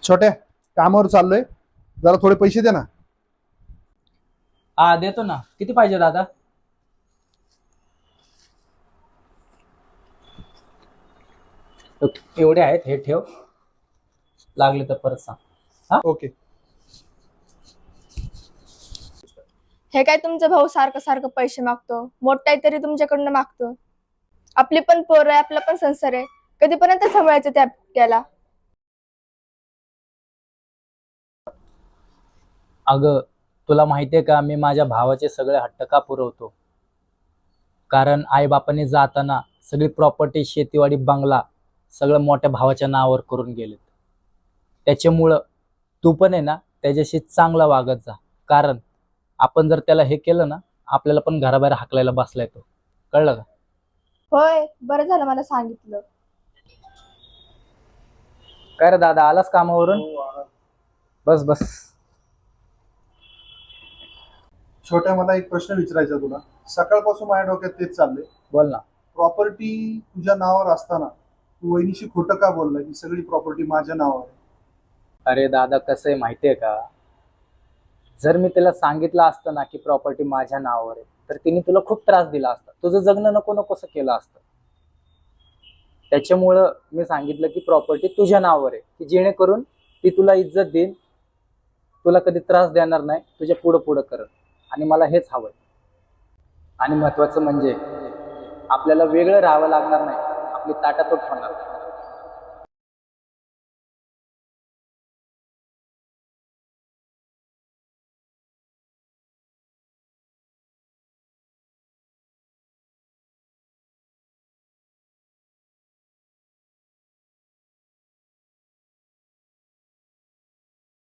छोट्या, कामावर चाललोय, जरा थोडे पैसे दे ना. हा देतो ना. किती पाहिजे दादा? एवढे आहेत, हे ठेव. लागले तर परत सांग. हा. ओके. हे काय तुमचा भाऊ सारखं सारखं पैसे मागतो, मोठा आहे तरी तुमच्याकडनं मागतो. आपली पण पोर आहे, आपला पण संसार आहे, कधीपर्यंत सांभाळायचं त्याला. अगं, तुला माहितीये का, मी माझ्या भावाचे सगळे हट्ट का पुरवतो? कारण आई बापाने जाताना सगळी प्रॉपर्टी, शेतीवाडी, बंगला सगळं मोठ्या भावाच्या नावावर करून गेलेत. त्याच्यामुळं तू पण आहे ना, त्याच्याशी चांगला वागत जा. कारण आपण जर त्याला हे केलं ना, आपल्याला पण घराबाहेर हाकलायला बसलाय तो. कळलं का? होय, बरं झालं मला सांगितलं. काय रे दादा, आलास कामावरून? बस बस. छोट्या, मला एक प्रश्न विचारायचा तुला. सकाळपासून माझ्या डोक्यात तेच चाललंय. बोल ना. प्रॉपर्टी तुझ्या नावावर असताना तू वहिनीशी खोटं का बोलला की सगळी प्रॉपर्टी माझ्या नावावर आहे? अरे दादा, कसं आहे माहितीये का, जर मी तिला सांगितलं असतं ना की प्रॉपर्टी माझ्या नावावर आहे, तर तिने तुला खूप त्रास दिला असता, तुझं जगणं नको नकोसं केलं असतं. त्याच्यामुळं मी सांगितलं की प्रॉपर्टी तुझ्या नावावर आहे, की जेणेकरून ती तुला इज्जत देईन, तुला कधी त्रास देणार नाही, तुझ्या पुढं पुढं करत. आणि मला हेच हवंय. आणि महत्वाचं म्हणजे आपल्याला वेगळं राहावं लागणार नाही, आपली ताटातूट होणार.